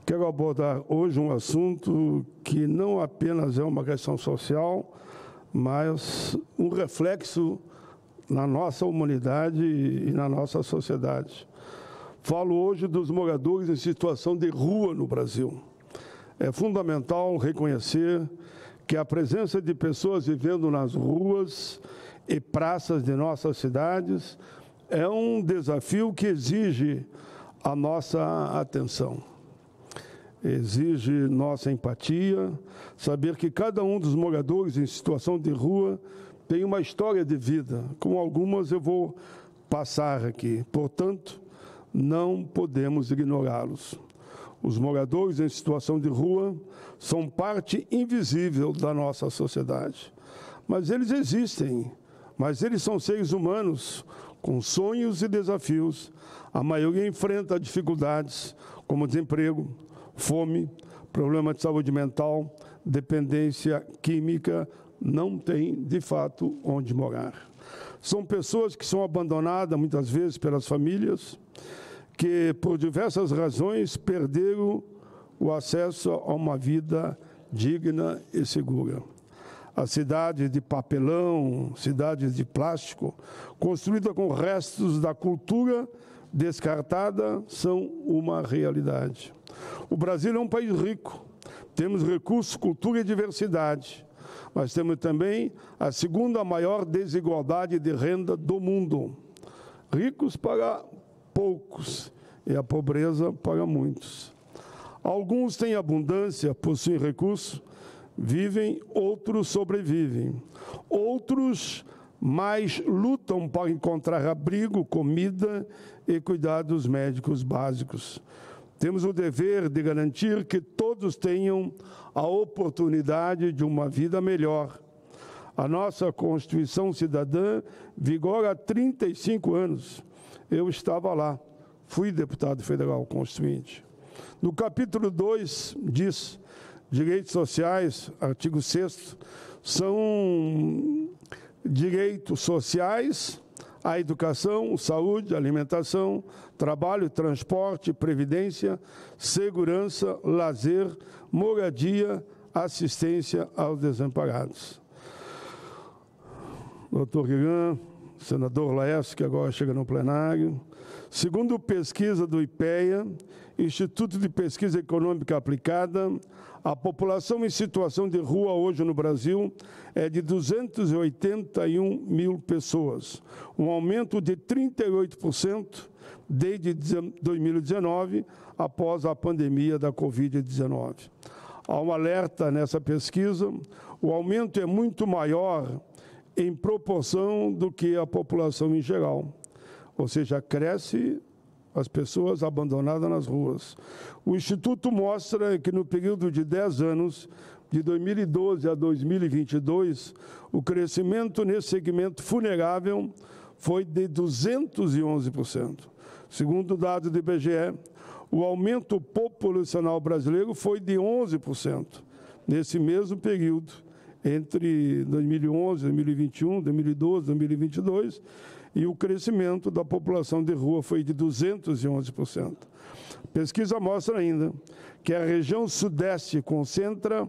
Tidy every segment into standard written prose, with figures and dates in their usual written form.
Quero abordar hoje um assunto que não apenas é uma questão social, mas um reflexo na nossa humanidade e na nossa sociedade. Falo hoje dos moradores em situação de rua no Brasil. É fundamental reconhecer que a presença de pessoas vivendo nas ruas e praças de nossas cidades é um desafio que exige a nossa atenção. Exige nossa empatia, saber que cada um dos moradores em situação de rua tem uma história de vida, como algumas eu vou passar aqui. Portanto, não podemos ignorá-los. Os moradores em situação de rua são parte invisível da nossa sociedade. Mas eles existem, mas eles são seres humanos com sonhos e desafios. A maioria enfrenta dificuldades como desemprego, fome, problema de saúde mental, dependência química, não tem, de fato, onde morar. São pessoas que são abandonadas, muitas vezes, pelas famílias, que, por diversas razões, perderam o acesso a uma vida digna e segura. As cidades de papelão, cidades de plástico, construídas com restos da cultura descartada, são uma realidade. O Brasil é um país rico, temos recursos, cultura e diversidade, mas temos também a segunda maior desigualdade de renda do mundo. Ricos para poucos e a pobreza para muitos. Alguns têm abundância, possuem recursos, vivem, outros sobrevivem. Outros mais lutam para encontrar abrigo, comida e cuidados médicos básicos. Temos o dever de garantir que todos tenham a oportunidade de uma vida melhor. A nossa Constituição Cidadã vigora há 35 anos. Eu estava lá, fui deputado federal constituinte. No capítulo 2 diz, direitos sociais, artigo 6º, são direitos sociais, a educação, saúde, alimentação, trabalho, transporte, previdência, segurança, lazer, moradia, assistência aos desamparados. Doutor Guilherme, senador Laércio, que agora chega no plenário, segundo pesquisa do IPEA, Instituto de Pesquisa Econômica Aplicada, a população em situação de rua hoje no Brasil é de 281 mil pessoas, um aumento de 38% desde 2019, após a pandemia da Covid-19. Há um alerta nessa pesquisa, o aumento é muito maior em proporção do que a população em geral, ou seja, cresce as pessoas abandonadas nas ruas. O Instituto mostra que no período de 10 anos, de 2012 a 2022, o crescimento nesse segmento vulnerável foi de 211%. Segundo dados do IBGE, o aumento populacional brasileiro foi de 11% nesse mesmo período, entre 2011, 2021, 2012, 2022, e o crescimento da população de rua foi de 211%. A pesquisa mostra ainda que a região sudeste concentra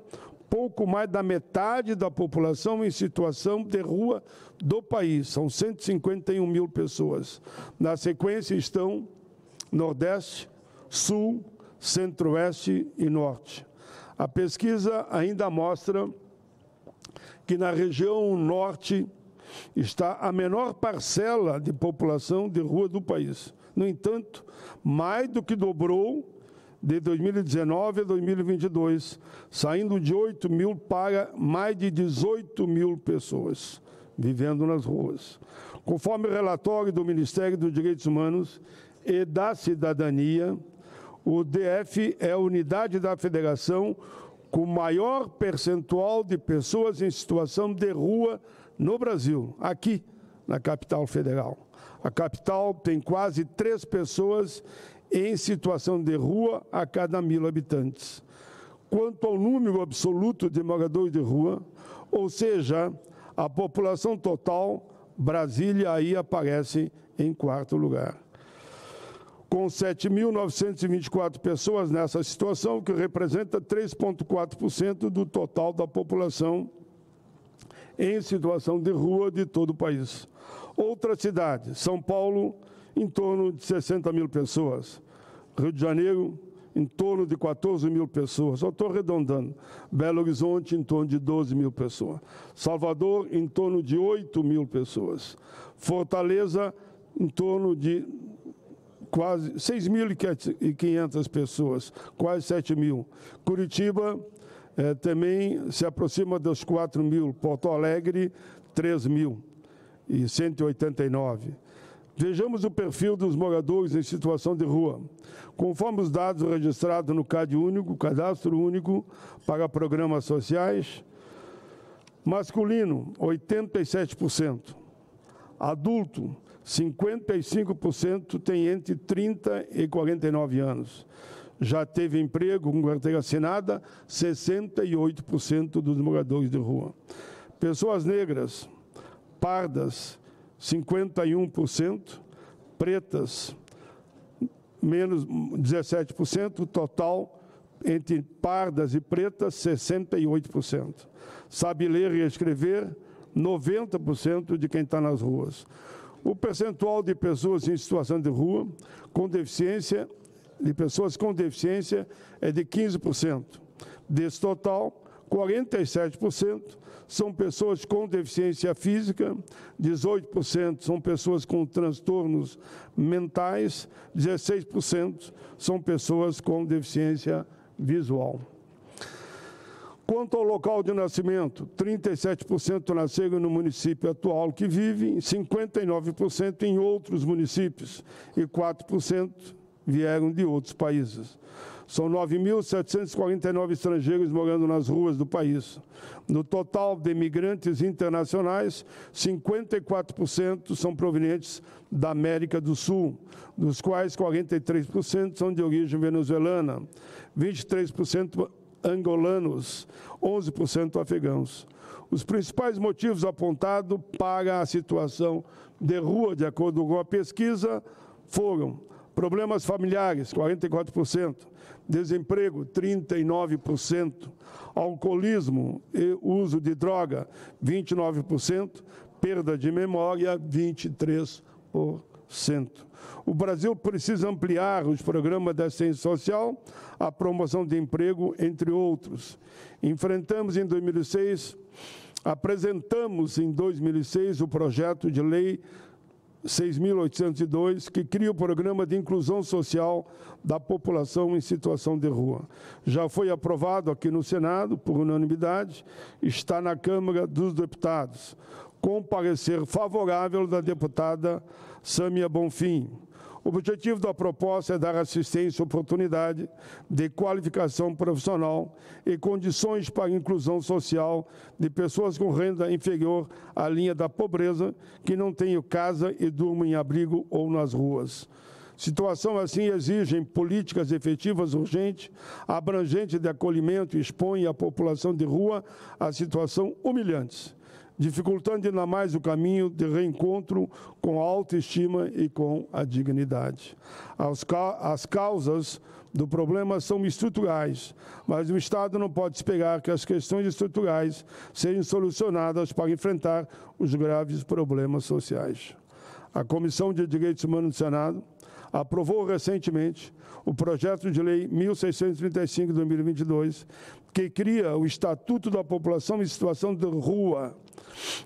pouco mais da metade da população em situação de rua do país, são 151 mil pessoas. Na sequência estão Nordeste, Sul, Centro-Oeste e Norte. A pesquisa ainda mostra que na região Norte está a menor parcela de população de rua do país. No entanto, mais do que dobrou de 2019 a 2022, saindo de 8 mil para mais de 18 mil pessoas vivendo nas ruas. Conforme o relatório do Ministério dos Direitos Humanos e da Cidadania, o DF é a unidade da federação com maior percentual de pessoas em situação de rua no Brasil, aqui na capital federal. A capital tem quase 3 pessoas em situação de rua a cada 1.000 habitantes. Quanto ao número absoluto de moradores de rua, ou seja, a população total, Brasília aí aparece em 4º lugar. com 7.924 pessoas nessa situação, que representa 3,4% do total da população em situação de rua de todo o país. Outra cidade, São Paulo, em torno de 60 mil pessoas. Rio de Janeiro, em torno de 14 mil pessoas. Só estou arredondando. Belo Horizonte, em torno de 12 mil pessoas. Salvador, em torno de 8 mil pessoas. Fortaleza, em torno de quase 6.500 pessoas, quase 7 mil. Curitiba também se aproxima dos 4 mil. Porto Alegre, 3.189. Vejamos o perfil dos moradores em situação de rua. Conforme os dados registrados no CAD único, Cadastro Único para Programas Sociais, masculino, 87%. Adulto, 55% tem entre 30 e 49 anos. Já teve emprego com carteira assinada, 68% dos moradores de rua. Pessoas negras, pardas, 51%, pretas, menos 17%, total, entre pardas e pretas, 68%. Sabe ler e escrever, 90% de quem está nas ruas. O percentual de pessoas em situação de rua, com deficiência, de pessoas com deficiência, é de 15%. Desse total, 47% são pessoas com deficiência física, 18% são pessoas com transtornos mentais, 16% são pessoas com deficiência visual. Quanto ao local de nascimento, 37% nasceram no município atual que vivem, 59% em outros municípios e 4% vieram de outros países. São 9.749 estrangeiros morando nas ruas do país. No total de imigrantes internacionais, 54% são provenientes da América do Sul, dos quais 43% são de origem venezuelana, 23% angolanos, 11% afegãos. Os principais motivos apontados para a situação de rua, de acordo com a pesquisa, foram problemas familiares, 44%, desemprego, 39%, alcoolismo e uso de droga, 29%, perda de memória, 23%. O Brasil precisa ampliar os programas de assistência social, a promoção de emprego, entre outros. Apresentamos em 2006 o projeto de lei 6.802, que cria o Programa de Inclusão Social da População em Situação de Rua. Já foi aprovado aqui no Senado, por unanimidade, está na Câmara dos Deputados, com parecer favorável da deputada Sâmia Bonfim. O objetivo da proposta é dar assistência e oportunidade de qualificação profissional e condições para a inclusão social de pessoas com renda inferior à linha da pobreza, que não tenham casa e durmam em abrigo ou nas ruas. Situação assim exige políticas efetivas urgentes, abrangentes de acolhimento e expõe a população de rua a situação humilhantes, dificultando ainda mais o caminho de reencontro com a autoestima e com a dignidade. As causas do problema são estruturais, mas o Estado não pode esperar que as questões estruturais sejam solucionadas para enfrentar os graves problemas sociais. A Comissão de Direitos Humanos do Senado aprovou recentemente o projeto de lei 1635 de 2022, que cria o Estatuto da População em Situação de Rua.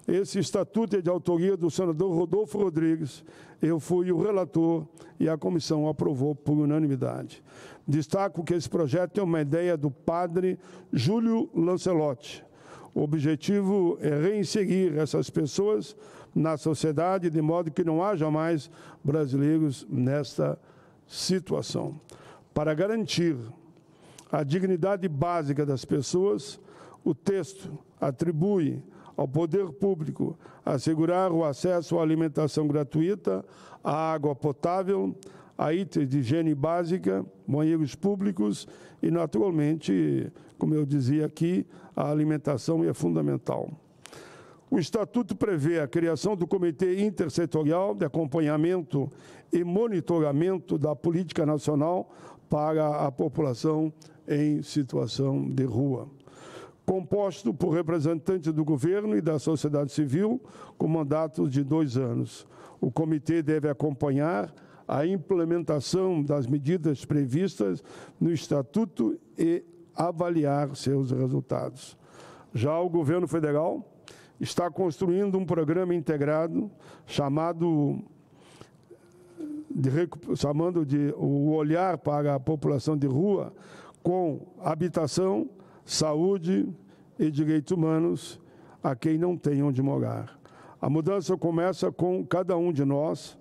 Esse estatuto é de autoria do senador Rodolfo Rodrigues. Eu fui o relator e a comissão aprovou por unanimidade. Destaco que esse projeto é uma ideia do padre Júlio Lancelotti. O objetivo é reinserir essas pessoas na sociedade, de modo que não haja mais brasileiros nesta situação. Para garantir a dignidade básica das pessoas, o texto atribui ao poder público assegurar o acesso à alimentação gratuita, à água potável, a itens de higiene básica, banheiros públicos e, naturalmente, como eu dizia aqui, a alimentação é fundamental. O Estatuto prevê a criação do Comitê Intersetorial de Acompanhamento e Monitoramento da Política Nacional para a população em situação de rua, composto por representantes do governo e da sociedade civil, com mandatos de 2 anos. O comitê deve acompanhar a implementação das medidas previstas no Estatuto e avaliar seus resultados. Já o governo federal está construindo um programa integrado chamando de o olhar para a população de rua com habitação, saúde e direitos humanos a quem não tem onde morar. A mudança começa com cada um de nós.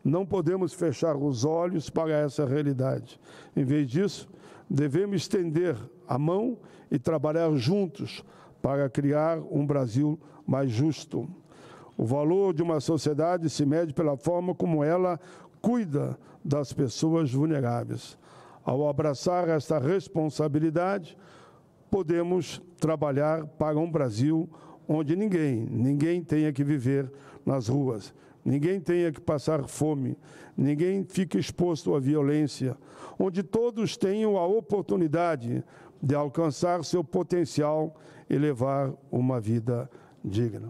Não podemos fechar os olhos para essa realidade. Em vez disso, devemos estender a mão e trabalhar juntos para criar um Brasil mais justo. O valor de uma sociedade se mede pela forma como ela cuida das pessoas vulneráveis. Ao abraçar esta responsabilidade, podemos trabalhar para um Brasil onde ninguém tenha que viver nas ruas, ninguém tenha que passar fome, ninguém fique exposto à violência, onde todos tenham a oportunidade de alcançar seu potencial e levar uma vida digna.